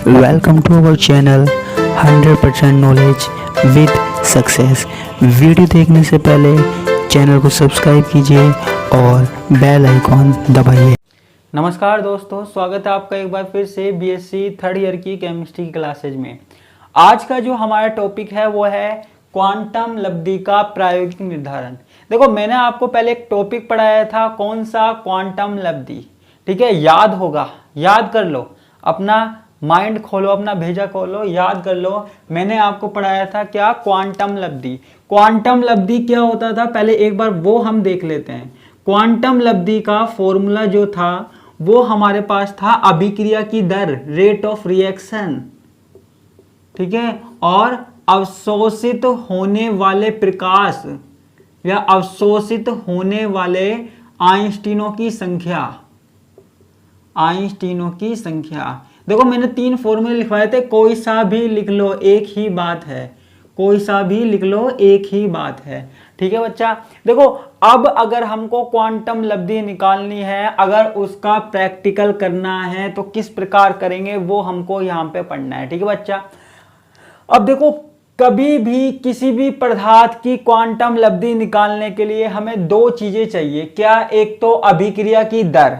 Welcome to our channel 100% knowledge with success. Video देखने से पहले चैनल को सब्सक्राइब कीजिए और बेल आइकॉन दबाइए। नमस्कार दोस्तों, स्वागत है आपका एक बार फिर से बीएससी थर्ड ईयर की केमिस्ट्री क्लासेज में। आज का जो हमारा टॉपिक है वो है क्वांटम लब्धि का प्रायोगिक निर्धारण। देखो, मैंने आपको पहले एक टॉपिक पढ़ाया था, कौन सा? क्वांटम लब्धि। ठीक है, याद होगा, याद कर लो, अपना माइंड खोलो, अपना भेजा खोलो, याद कर लो। मैंने आपको पढ़ाया था क्या? क्वांटम लब्धि। क्वांटम लब्धि क्या होता था पहले एक बार वो हम देख लेते हैं। क्वांटम लब्धि का फॉर्मूला जो था वो हमारे पास था अभिक्रिया की दर, रेट ऑफ रिएक्शन, ठीक है, और अवशोषित होने वाले प्रकाश या अवशोषित होने वाले आइंस्टीनों की संख्या। आइंस्टीनों की संख्या। देखो, मैंने 3 फॉर्मूले लिखवाए थे, कोई सा भी लिख लो, एक ही बात है। कोई सा भी लिख लो, एक ही बात है। ठीक है बच्चा। देखो, अब अगर हमको क्वांटम लब्धि निकालनी है, अगर उसका प्रैक्टिकल करना है तो किस प्रकार करेंगे वो हमको यहाँ पे पढ़ना है। ठीक है बच्चा। अब देखो, कभी भी किसी भी पदार्थ की क्वांटम लब्धि निकालने के लिए हमें 2 चीजें चाहिए। क्या? एक तो अभिक्रिया की दर।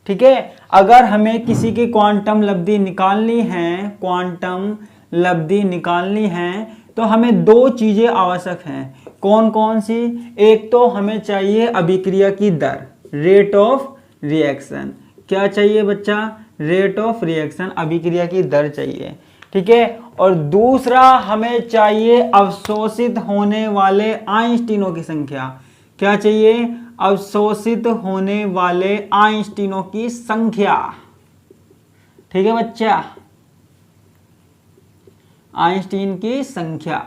ठीक है, अगर हमें किसी की क्वांटम लब्धि निकालनी है, क्वांटम लब्धि निकालनी है तो हमें 2 चीजें आवश्यक हैं। कौन कौन सी? एक तो हमें चाहिए अभिक्रिया की दर, रेट ऑफ रिएक्शन। क्या चाहिए बच्चा? रेट ऑफ रिएक्शन, अभिक्रिया की दर चाहिए। ठीक है, और दूसरा हमें चाहिए अवशोषित होने वाले आइंस्टीनों की संख्या। क्या चाहिए? अवशोषित होने वाले आइंस्टीनों की संख्या। ठीक है बच्चा, आइंस्टीन की संख्या।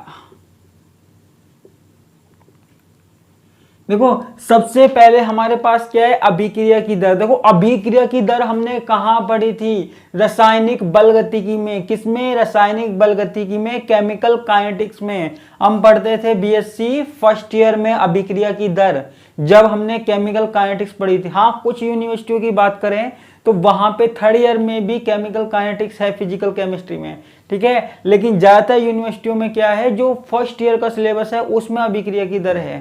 देखो, सबसे पहले हमारे पास क्या है? अभिक्रिया की दर। देखो, अभिक्रिया की दर हमने कहां पढ़ी थी? रासायनिक बलगतिकी में। किसमें? रासायनिक बलगतिकी में, केमिकल काइनेटिक्स में हम पढ़ते थे बीएससी फर्स्ट ईयर में अभिक्रिया की दर, जब हमने केमिकल काइनेटिक्स पढ़ी थी। हाँ, कुछ यूनिवर्सिटियों की बात करें तो वहां पे थर्ड ईयर में भी केमिकल काइनेटिक्स है फिजिकल केमिस्ट्री में। ठीक है, लेकिन ज्यादातर यूनिवर्सिटियों में क्या है, जो फर्स्ट ईयर का सिलेबस है उसमें अभिक्रिया की दर है।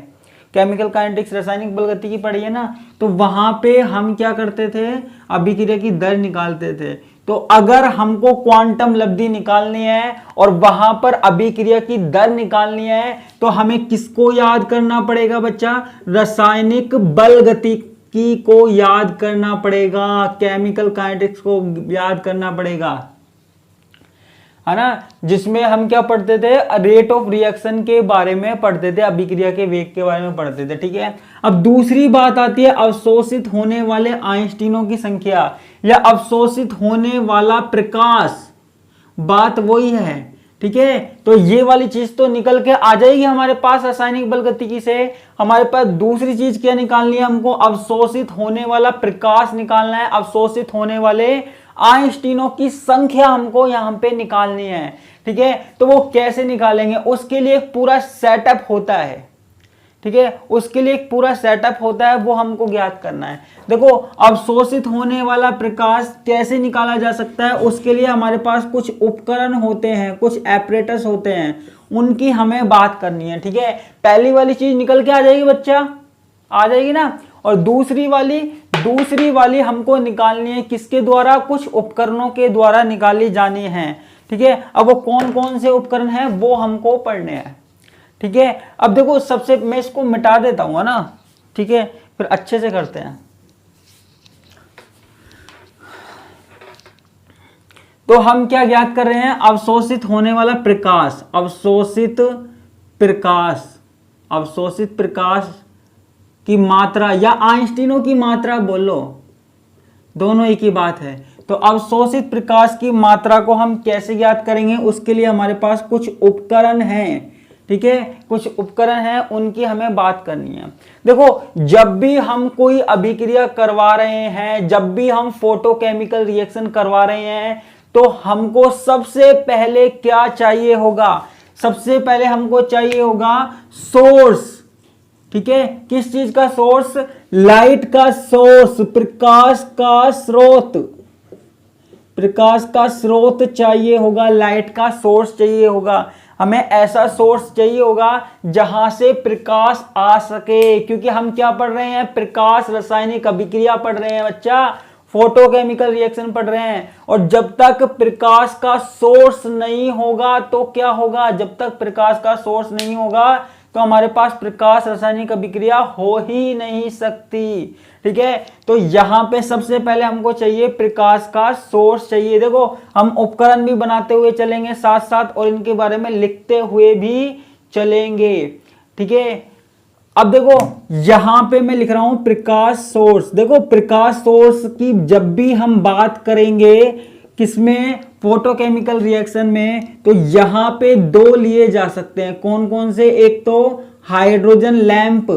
केमिकल काइनेटिक्स रासायनिक बलगतिकी पढ़ी है ना, तो वहां पे हम क्या करते थे? अभिक्रिया की दर निकालते थे। तो अगर हमको क्वांटम लब्धि निकालनी है और वहां पर अभिक्रिया की दर निकालनी है तो हमें किसको याद करना पड़ेगा बच्चा? रासायनिक बलगतिकी को याद करना पड़ेगा, केमिकल काइनेटिक्स को याद करना पड़ेगा, है ना, जिसमें हम क्या पढ़ते थे? रेट ऑफ रिएक्शन के बारे में पढ़ते थे, अभिक्रिया के वेग के बारे में पढ़ते थे। ठीक है, अब दूसरी बात आती है अवशोषित होने वाले आइंस्टीनों की संख्या या अवशोषित होने वाला प्रकाश। बात वही है। ठीक है, तो ये वाली चीज तो निकल के आ जाएगी हमारे पास रासायनिक बलगतिकी से। हमारे पास दूसरी चीज क्या निकालनी है? हमको अवशोषित होने वाला प्रकाश निकालना है, अवशोषित होने वाले आइंस्टीनों की संख्या हमको यहां पे निकालनी है। ठीक है, तो वो कैसे निकालेंगे? उसके लिए एक पूरा सेटअप होता है। ठीक है, उसके लिए एक पूरा सेटअप होता है, वो हमको ज्ञात करना है। देखो, अवशोषित होने वाला प्रकाश कैसे निकाला जा सकता है, उसके लिए हमारे पास कुछ उपकरण होते हैं, कुछ एपरेटस होते हैं, उनकी हमें बात करनी है। ठीक है, पहली वाली चीज निकल के आ जाएगी बच्चा, आ जाएगी ना। और दूसरी वाली हमको निकालनी है किसके द्वारा? कुछ उपकरणों के द्वारा निकाली जानी है। ठीक है, अब वो कौन कौन से उपकरण हैं वो हमको पढ़ने हैं। ठीक है, अब देखो, सबसे मैं इसको मिटा देता हूं ना, ठीक है, फिर अच्छे से करते हैं। तो हम क्या ज्ञात कर रहे हैं? अवशोषित होने वाला प्रकाश, अवशोषित प्रकाश की मात्रा या आइंस्टीनों की मात्रा, बोलो, दोनों एक ही बात है। तो अवशोषित प्रकाश की मात्रा को हम कैसे ज्ञात करेंगे? उसके लिए हमारे पास कुछ उपकरण हैं। ठीक है, कुछ उपकरण हैं, उनकी हमें बात करनी है। देखो, जब भी हम कोई अभिक्रिया करवा रहे हैं, जब भी हम फोटोकेमिकल रिएक्शन करवा रहे हैं, तो हमको सबसे पहले क्या चाहिए होगा? सबसे पहले हमको चाहिए होगा सोर्स। ठीक है, किस चीज का सोर्स? लाइट का सोर्स, प्रकाश का स्रोत। प्रकाश का स्रोत चाहिए होगा, लाइट का सोर्स चाहिए होगा, हमें ऐसा सोर्स चाहिए होगा जहां से प्रकाश आ सके। क्योंकि हम क्या पढ़ रहे हैं, प्रकाश रासायनिक अभिक्रिया पढ़ रहे हैं बच्चा, फोटोकेमिकल रिएक्शन पढ़ रहे हैं। और जब तक प्रकाश का सोर्स नहीं होगा तो क्या होगा, जब तक प्रकाश का सोर्स नहीं होगा तो हमारे पास प्रकाश रासायनिक अभिक्रिया हो ही नहीं सकती। ठीक है, तो यहां पे सबसे पहले हमको चाहिए प्रकाश का सोर्स चाहिए। देखो हम उपकरण भी बनाते हुए चलेंगे साथ साथ और इनके बारे में लिखते हुए भी चलेंगे। ठीक है, अब देखो यहां पे मैं लिख रहा हूं प्रकाश सोर्स। देखो प्रकाश सोर्स की जब भी हम बात करेंगे किसमें, फोटोकेमिकल रिएक्शन में, तो यहां पे दो लिए जा सकते हैं। कौन कौन से, एक तो हाइड्रोजन लैंप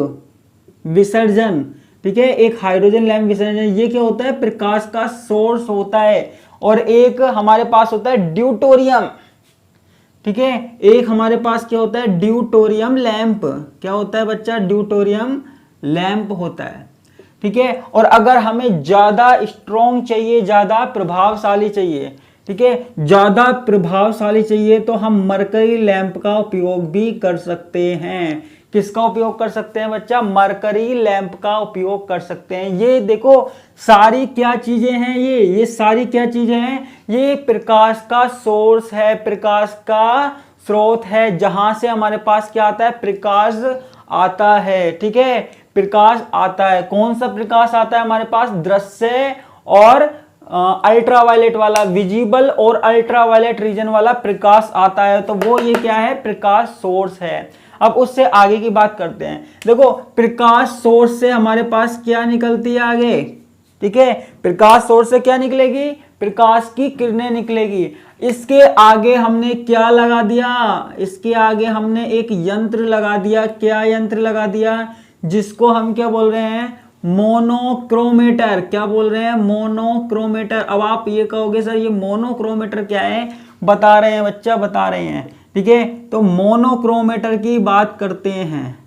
विसर्जन। ठीक है, एक हाइड्रोजन लैंप विसर्जन, ये क्या होता है, प्रकाश का सोर्स होता है। और एक हमारे पास होता है ड्यूटोरियम। ठीक है, एक हमारे पास क्या होता है, ड्यूटोरियम लैंप। क्या होता है बच्चा, ड्यूटोरियम लैंप होता है। ठीक है, और अगर हमें ज्यादा स्ट्रॉन्ग चाहिए, ज्यादा प्रभावशाली चाहिए, ठीक है, ज्यादा प्रभावशाली चाहिए तो हम मरकरी लैंप का उपयोग भी कर सकते हैं। किसका उपयोग कर सकते हैं बच्चा, मरकरी लैंप का उपयोग कर सकते हैं। ये देखो सारी क्या चीजें हैं, ये सारी क्या चीजें हैं, ये प्रकाश का सोर्स है, प्रकाश का स्रोत है, जहां से हमारे पास क्या आता है, प्रकाश आता है। ठीक है, प्रकाश आता है। कौन सा प्रकाश आता है हमारे पास, दृश्य और अल्ट्रावायलेट वाला, विजिबल और अल्ट्रावायलेट रीजन वाला प्रकाश आता है, तो वो ये क्या है, प्रकाश सोर्स है। अब उससे आगे की बात करते हैं। देखो प्रकाश सोर्स से हमारे पास क्या निकलती है आगे, ठीक है, प्रकाश सोर्स से क्या निकलेगी, प्रकाश की किरणें निकलेगी। इसके आगे हमने क्या लगा दिया, इसके आगे हमने एक यंत्र लगा दिया। क्या यंत्र लगा दिया, जिसको हम क्या बोल रहे हैं, मोनोक्रोमेटर। क्या बोल रहे हैं, मोनोक्रोमेटर। अब आप ये कहोगे सर ये मोनोक्रोमेटर क्या है, बता रहे हैं बच्चा, बता रहे हैं। ठीक है, तो मोनोक्रोमेटर की बात करते हैं।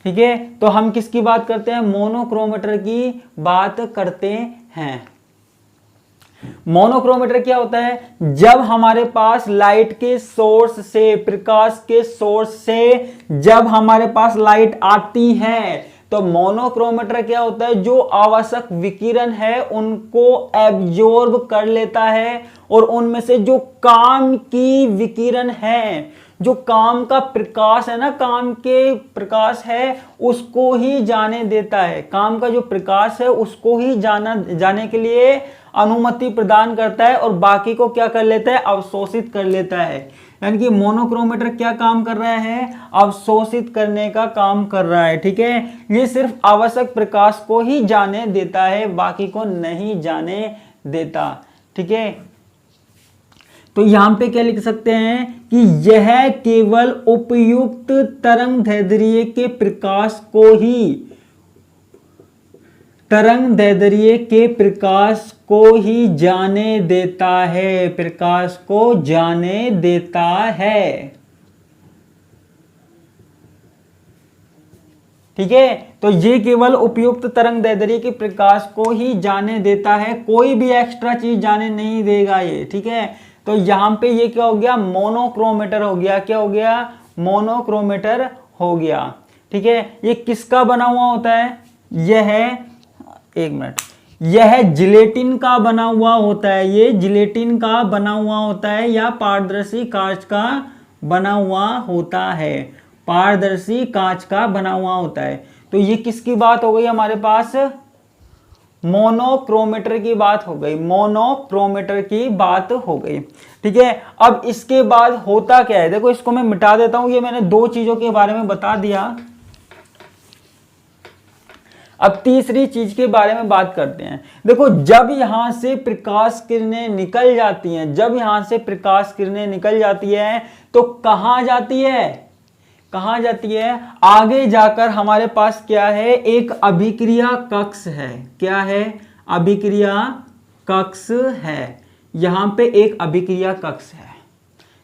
ठीक है, तो हम किसकी बात करते हैं, मोनोक्रोमेटर की बात करते हैं। मोनोक्रोमेटर क्या होता है, जब हमारे पास लाइट के सोर्स से, प्रकाश के सोर्स से जब हमारे पास लाइट आती है तो मोनोक्रोमेटर क्या होता है, जो आवश्यक विकिरण है उनको एब्जॉर्ब कर लेता है और उनमें से जो काम की विकिरण है, जो काम का प्रकाश है ना, काम के प्रकाश है उसको ही जाने देता है। काम का जो प्रकाश है उसको ही जाने के लिए अनुमति प्रदान करता है और बाकी को क्या कर लेता है, अवशोषित कर लेता है। यानी कि मोनोक्रोमेटर क्या काम कर रहा है, अवशोषित करने का काम कर रहा है। ठीक है, ये सिर्फ आवश्यक प्रकाश को ही जाने देता है, बाकी को नहीं जाने देता। ठीक है, तो यहां पे क्या लिख सकते हैं कि यह केवल उपयुक्त तरंगदैर्ध्य के प्रकाश को ही, तरंगदैर्ध्य के प्रकाश को ही जाने देता है, प्रकाश को जाने देता है। ठीक है, तो ये केवल उपयुक्त तरंगदैर्ध्य के प्रकाश को ही जाने देता है, कोई भी एक्स्ट्रा चीज जाने नहीं देगा ये। ठीक है, तो यहां पे ये क्या हो गया, मोनोक्रोमेटर हो गया। क्या हो गया, मोनोक्रोमेटर हो गया। ठीक है, ये किसका बना हुआ होता है, यह एक मिनट, यह जिलेटिन का बना हुआ होता है, ये जिलेटिन का बना हुआ होता है या पारदर्शी कांच का बना हुआ होता है, पारदर्शी कांच का बना हुआ होता है। तो ये किसकी बात हो गई हमारे पास, मोनोक्रोमेटर की बात हो गई, मोनोक्रोमेटर की बात हो गई। ठीक है, अब इसके बाद होता क्या है, देखो इसको मैं मिटा देता हूं, ये मैंने दो चीजों के बारे में बता दिया। अब तीसरी चीज के बारे में बात करते हैं। देखो जब यहां से प्रकाश किरणें निकल जाती हैं, जब यहां से प्रकाश किरणें निकल जाती है तो कहां जाती है, कहां जाती है, आगे जाकर हमारे पास क्या है, एक अभिक्रिया कक्ष है। क्या है, अभिक्रिया कक्ष है, यहां पे एक अभिक्रिया कक्ष है।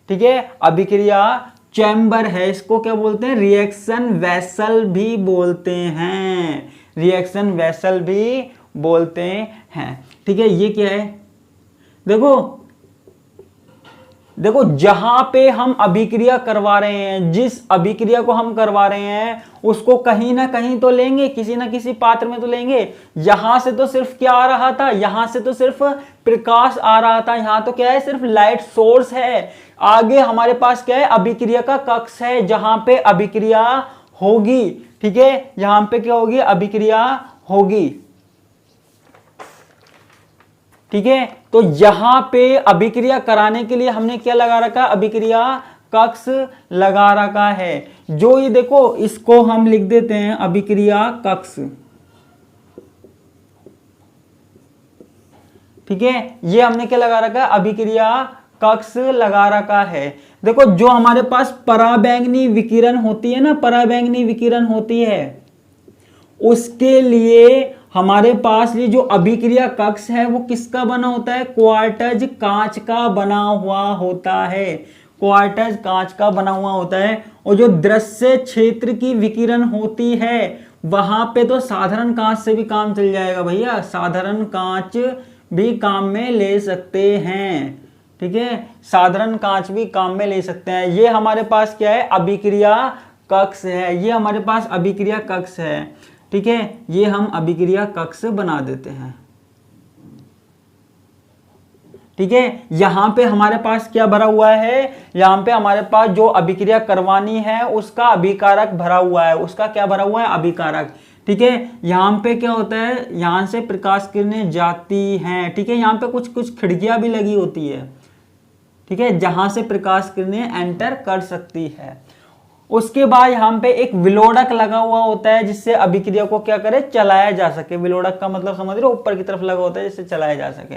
ठीक है, अभिक्रिया चैम्बर है, इसको क्या बोलते हैं, रिएक्शन वेसल भी बोलते हैं, रिएक्शन वेसल भी बोलते हैं। ठीक है, ये क्या है, देखो देखो जहां पे हम अभिक्रिया करवा रहे हैं, जिस अभिक्रिया को हम करवा रहे हैं उसको कहीं ना कहीं तो लेंगे, किसी ना किसी पात्र में तो लेंगे। यहां से तो सिर्फ क्या आ रहा था, यहां से तो सिर्फ प्रकाश आ रहा था, यहां तो क्या है, सिर्फ लाइट सोर्स है। आगे हमारे पास क्या है, अभिक्रिया का कक्ष है जहां पे अभिक्रिया होगी। ठीक है, यहां पे क्या होगी, अभिक्रिया होगी। ठीक है, तो यहां पे अभिक्रिया कराने के लिए हमने क्या लगा रखा, अभिक्रिया कक्ष लगा रखा है। जो ये देखो, इसको हम लिख देते हैं अभिक्रिया कक्ष। ठीक है, ये हमने क्या लगा रखा है, अभिक्रिया कक्ष लगा रखा है। देखो जो हमारे पास पराबैंगनी विकिरण होती है ना, पराबैंगनी विकिरण होती है, उसके लिए हमारे पास ये जो अभिक्रिया कक्ष है वो किसका बना होता है, क्वार्टज कांच का बना हुआ होता है, क्वार्टज कांच का बना हुआ होता है। और जो दृश्य क्षेत्र की विकिरण होती है वहां पे तो साधारण कांच से भी काम चल जाएगा भैया, साधारण कांच भी काम में ले सकते हैं। ठीक है, साधारण कांच भी काम में ले सकते हैं। ये हमारे पास क्या है, अभिक्रिया कक्ष है, ये हमारे पास अभिक्रिया कक्ष है। ठीक है, ये हम अभिक्रिया कक्ष बना देते हैं। ठीक है, यहां पे हमारे पास क्या भरा हुआ है, यहां पे हमारे पास जो अभिक्रिया करवानी है उसका अभिकारक भरा हुआ है, उसका क्या भरा हुआ है, अभिकारक। ठीक है, यहां पे क्या होता है, यहां से प्रकाश किरणें जाती हैं। ठीक है, यहां पे कुछ कुछ खिड़कियां भी लगी होती है। ठीक है, जहां से प्रकाश किरणें एंटर कर सकती है। उसके बाद यहाँ पे एक विलोडक लगा हुआ होता है जिससे अभिक्रिया को क्या करे, चलाया जा सके। विलोडक का मतलब समझ रहे हो, ऊपर की तरफ लगा होता है जिससे चलाया जा सके।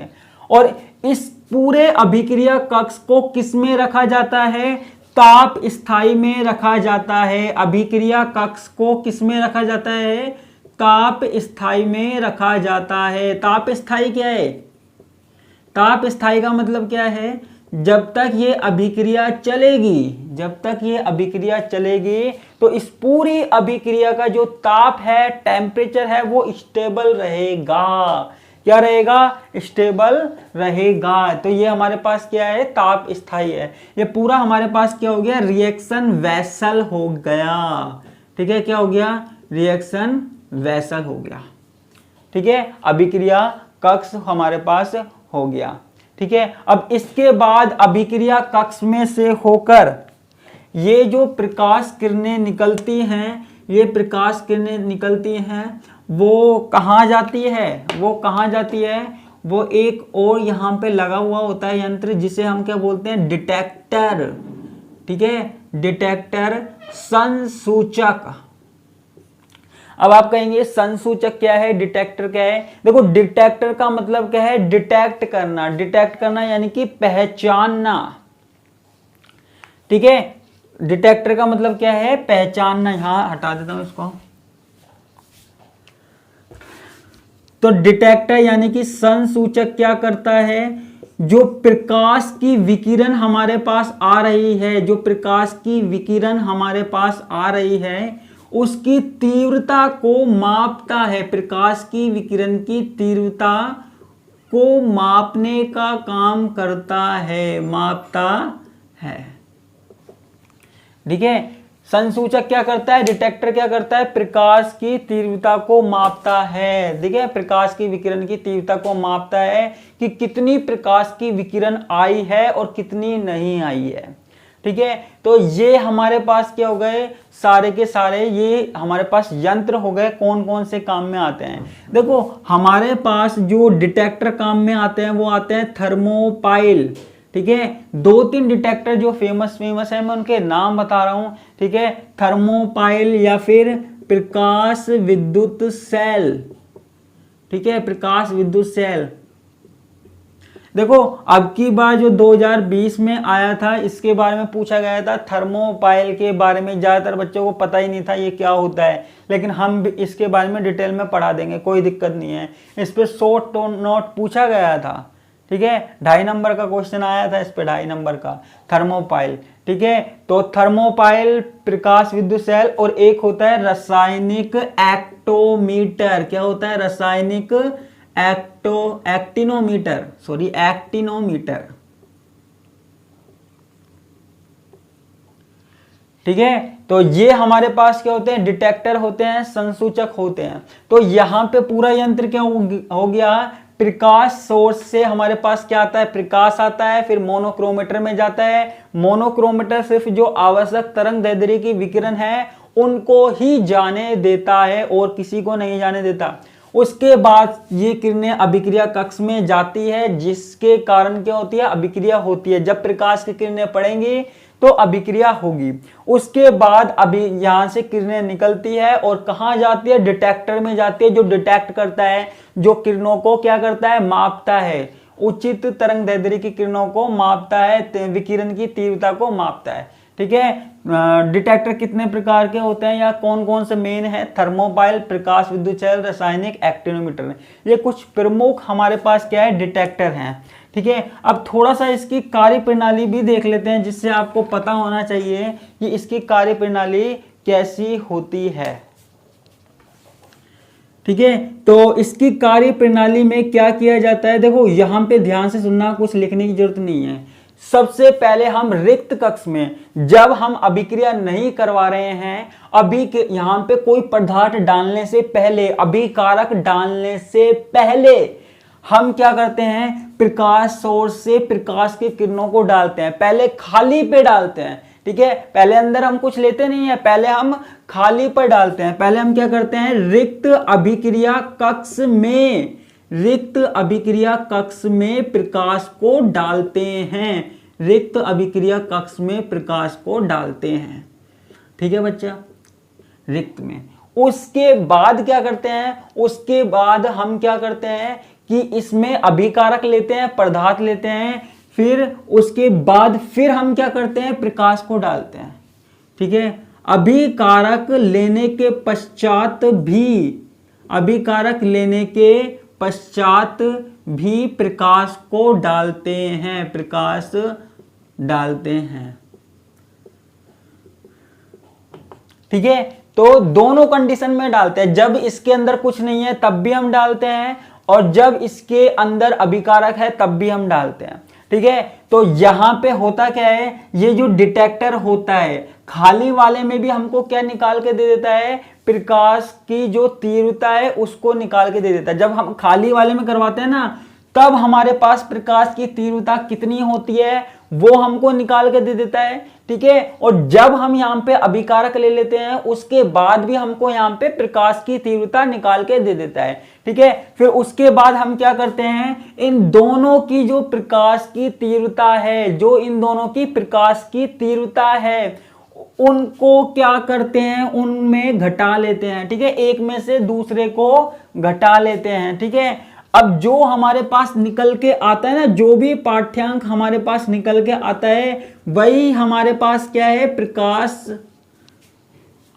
और इस पूरे अभिक्रिया कक्ष को किस में रखा जाता है, ताप स्थायी में रखा जाता है। अभिक्रिया कक्ष को किस में रखा जाता है, ताप स्थायी में रखा जाता है। ताप स्थायी क्या है, ताप स्थायी का मतलब क्या है, जब तक ये अभिक्रिया चलेगी, जब तक ये अभिक्रिया चलेगी तो इस पूरी अभिक्रिया का जो ताप है, टेम्परेचर है, वो स्टेबल रहेगा। क्या रहेगा, स्टेबल रहेगा। तो ये हमारे पास क्या है, ताप स्थायी है। ये पूरा हमारे पास क्या हो गया, रिएक्शन वेसल हो गया। ठीक है, क्या हो गया, रिएक्शन वेसल हो गया। ठीक है, अभिक्रिया कक्ष हमारे पास हो गया। ठीक है, अब इसके बाद अभिक्रिया कक्ष में से होकर ये जो प्रकाश किरणें निकलती हैं, ये प्रकाश किरणें निकलती हैं, वो कहाँ जाती है, वो कहाँ जाती है, वो एक और यहाँ पे लगा हुआ होता है यंत्र जिसे हम क्या बोलते हैं, डिटेक्टर। ठीक है, डिटेक्टर, संसूचक। अब आप कहेंगे संसूचक क्या है, डिटेक्टर क्या है। देखो डिटेक्टर का मतलब क्या है, डिटेक्ट करना, डिटेक्ट करना यानी कि पहचानना। ठीक है, डिटेक्टर का मतलब क्या है, पहचानना। यहां हटा देता हूं इसको। तो डिटेक्टर यानी कि संसूचक क्या करता है, जो प्रकाश की विकिरण हमारे पास आ रही है, जो प्रकाश की विकिरण हमारे पास आ रही है उसकी तीव्रता को मापता है। प्रकाश की विकिरण की तीव्रता को मापने का काम करता है, मापता है। ठीक है, संसूचक क्या करता है, डिटेक्टर क्या करता है, प्रकाश की तीव्रता को मापता है। ठीक है, प्रकाश की विकिरण की तीव्रता को मापता है कि कितनी प्रकाश की विकिरण आई है और कितनी नहीं आई है। ठीक है, तो ये हमारे पास क्या हो गए, सारे के सारे ये हमारे पास यंत्र हो गए। कौन कौन से काम में आते हैं, देखो हमारे पास जो डिटेक्टर काम में आते हैं वो आते हैं थर्मोपाइल। ठीक है, 2-3 डिटेक्टर जो फेमस है, मैं उनके नाम बता रहा हूं। ठीक है, थर्मोपाइल या फिर प्रकाश विद्युत सेल। ठीक है, प्रकाश विद्युत सेल। देखो अब की बार जो 2020 में आया था इसके बारे में पूछा गया था, थर्मोपाइल के बारे में ज्यादातर बच्चों को पता ही नहीं था ये क्या होता है, लेकिन हम इसके बारे में डिटेल में पढ़ा देंगे, कोई दिक्कत नहीं है। इस पे शॉर्ट नोट पूछा गया था। ठीक है, 2.5 नंबर का क्वेश्चन आया था इस पे, 2.5 नंबर का, थर्मोपाइल। ठीक है, तो थर्मोपाइल, प्रकाश विद्युत सेल, और एक होता है रासायनिक एक्टोमीटर। क्या होता है, रासायनिक एक्टिनोमीटर। ठीक है, तो ये हमारे पास क्या होते हैं, डिटेक्टर होते हैं, संसूचक होते हैं। तो यहां पे पूरा यंत्र क्या हो गया, प्रकाश सोर्स से हमारे पास क्या आता है, प्रकाश आता है, फिर मोनोक्रोमीटर में जाता है। मोनोक्रोमीटर सिर्फ जो आवश्यक तरंग दैर्ध्य की विकिरण है उनको ही जाने देता है और किसी को नहीं जाने देता। उसके बाद ये किरणें अभिक्रिया कक्ष में जाती है, जिसके कारण क्या होती है, अभिक्रिया होती है। जब प्रकाश की किरणें पड़ेंगी तो अभिक्रिया होगी। उसके बाद अभी यहां से किरणें निकलती है और कहां जाती है, डिटेक्टर में जाती है, जो डिटेक्ट करता है, जो किरणों को क्या करता है, मापता है, उचित तरंग दैर्ध्य की किरणों को मापता है, विकिरण की तीव्रता को मापता है। ठीक है, डिटेक्टर कितने प्रकार के होते हैं या कौन कौन से मेन है, थर्मोपाइल, प्रकाश विद्युतचल, रासायनिक, एक्टिनोमीटर। ये कुछ प्रमुख हमारे पास क्या है, डिटेक्टर हैं। ठीक है, अब थोड़ा सा इसकी कार्य प्रणाली भी देख लेते हैं, जिससे आपको पता होना चाहिए कि इसकी कार्य प्रणाली कैसी होती है। ठीक है, तो इसकी कार्य प्रणाली में क्या किया जाता है, देखो यहां पे ध्यान से सुनना, कुछ लिखने की जरूरत नहीं है। सबसे पहले हम रिक्त कक्ष में, जब हम अभिक्रिया नहीं करवा रहे हैं, अभी यहां पे कोई पदार्थ डालने से पहले, अभिकारक डालने से पहले हम क्या करते हैं, प्रकाश सोर्स से प्रकाश की किरणों को डालते हैं। पहले खाली पे डालते हैं। ठीक है, पहले अंदर हम कुछ लेते नहीं है, पहले हम खाली पर डालते हैं। पहले हम क्या करते हैं, रिक्त अभिक्रिया कक्ष में, रिक्त अभिक्रिया कक्ष में प्रकाश को डालते हैं, रिक्त अभिक्रिया कक्ष में प्रकाश को डालते हैं। ठीक है बच्चा, रिक्त में। उसके बाद क्या करते हैं, उसके बाद हम क्या करते हैं कि इसमें अभिकारक लेते हैं, पदार्थ लेते हैं, फिर उसके बाद फिर हम क्या करते हैं, प्रकाश को डालते हैं। ठीक है, अभिकारक लेने के पश्चात भी, अभिकारक लेने के पश्चात भी प्रकाश को डालते हैं, प्रकाश डालते हैं। ठीक है, तो दोनों कंडीशन में डालते हैं, जब इसके अंदर कुछ नहीं है तब भी हम डालते हैं, और जब इसके अंदर अभिकारक है तब भी हम डालते हैं। ठीक है, तो यहां पे होता क्या है, ये जो डिटेक्टर होता है, खाली वाले में भी हमको क्या निकाल के दे देता है, प्रकाश की जो तीव्रता है उसको निकाल के दे देता है। जब हम खाली वाले में करवाते हैं ना, तब हमारे पास प्रकाश की तीव्रता कितनी होती है वो हमको निकाल के दे देता है। ठीक है, और जब हम यहाँ पे अभिकारक ले लेते हैं उसके बाद भी हमको यहाँ पे प्रकाश की तीव्रता निकाल के दे देता है। ठीक है, फिर उसके बाद हम क्या करते हैं, इन दोनों की जो प्रकाश की तीव्रता है, जो इन दोनों की प्रकाश की तीव्रता है, उनको क्या करते हैं, उनमें घटा लेते हैं। ठीक है, एक में से दूसरे को घटा लेते हैं। ठीक है, अब जो हमारे पास निकल के आता है ना, जो भी पाठ्यांक हमारे पास निकल के आता है, वही हमारे पास क्या है, प्रकाश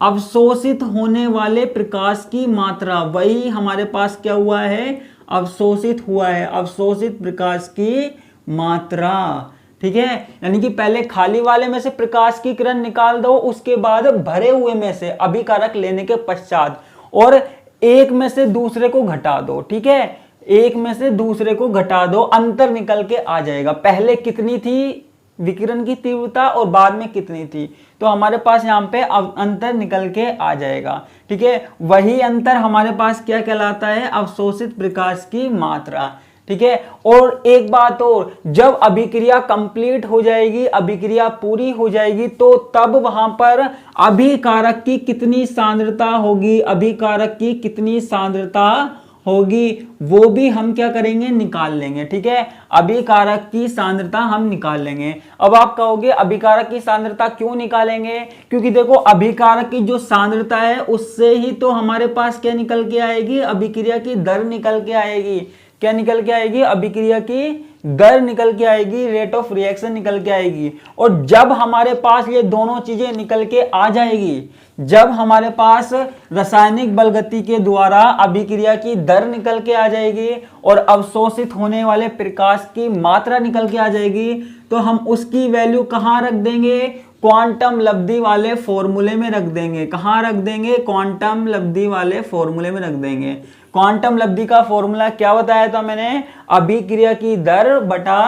अवशोषित होने वाले प्रकाश की मात्रा, वही हमारे पास क्या हुआ है, अवशोषित हुआ है, अवशोषित प्रकाश की मात्रा। ठीक है, यानी कि पहले खाली वाले में से प्रकाश की किरण निकाल दो, उसके बाद भरे हुए में से अभिकारक लेने के पश्चात, और एक में से दूसरे को घटा दो। ठीक है, एक में से दूसरे को घटा दो, अंतर निकल के आ जाएगा, पहले कितनी थी विकिरण की तीव्रता और बाद में कितनी थी, तो हमारे पास यहाँ पे अंतर निकल के आ जाएगा। ठीक है, वही अंतर हमारे पास क्या कहलाता है, अवशोषित प्रकाश की मात्रा। ठीक है, और एक बात और, जब अभिक्रिया कंप्लीट हो जाएगी, अभिक्रिया पूरी हो जाएगी, तो तब वहां पर अभिकारक की कितनी सांद्रता होगी, अभिकारक की कितनी सांद्रता होगी, वो भी हम क्या करेंगे, निकाल लेंगे। ठीक है, अभिकारक की सांद्रता हम निकाल लेंगे। अब आप कहोगे अभिकारक की सांद्रता क्यों निकालेंगे, क्योंकि देखो अभिकारक की जो सांद्रता है उससे ही तो हमारे पास क्या निकल के आएगी, अभिक्रिया की दर निकल के आएगी। क्या निकल के आएगी, अभिक्रिया की दर निकल के आएगी, रेट ऑफ रिएक्शन निकल के आएगी। और जब हमारे पास ये दोनों चीजें निकल के आ जाएगी, जब हमारे पास रासायनिक बलगति के द्वारा अभिक्रिया की दर निकल के आ जाएगी और अवशोषित होने वाले प्रकाश की मात्रा निकल के आ जाएगी, तो हम उसकी वैल्यू कहाँ रख देंगे, क्वांटम लब्धि वाले फॉर्मूले में रख देंगे। कहाँ रख देंगे, क्वांटम लब्धि वाले फॉर्मूले में रख देंगे। क्वांटम लब्धि का फॉर्मूला क्या बताया था मैंने, अभिक्रिया की दर बटा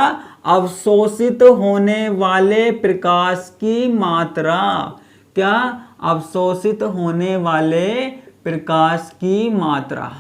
अवशोषित होने वाले प्रकाश की मात्रा। क्या? अवशोषित होने वाले प्रकाश की मात्रा।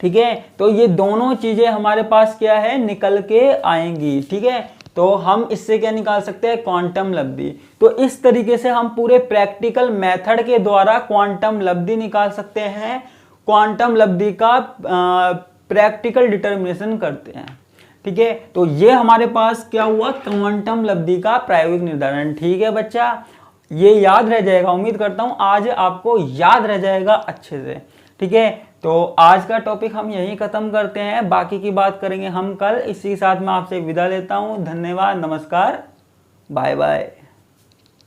ठीक है, तो ये दोनों चीजें हमारे पास क्या है, निकल के आएंगी। ठीक है, तो हम इससे क्या निकाल सकते हैं, क्वांटम लब्धि। तो इस तरीके से हम पूरे प्रैक्टिकल मेथड के द्वारा क्वांटम लब्धि निकाल सकते हैं, क्वांटम लब्धि का प्रैक्टिकल डिटर्मिनेशन करते हैं। ठीक है, तो ये हमारे पास क्या हुआ, क्वांटम लब्धि का प्रायोगिक निर्धारण। ठीक है बच्चा, ये याद रह जाएगा, उम्मीद करता हूं आज आपको याद रह जाएगा अच्छे से। ठीक है, तो आज का टॉपिक हम यहीं खत्म करते हैं, बाकी की बात करेंगे हम कल। इसी के साथ मैं आपसे विदा लेता हूं। धन्यवाद, नमस्कार, बाय बाय।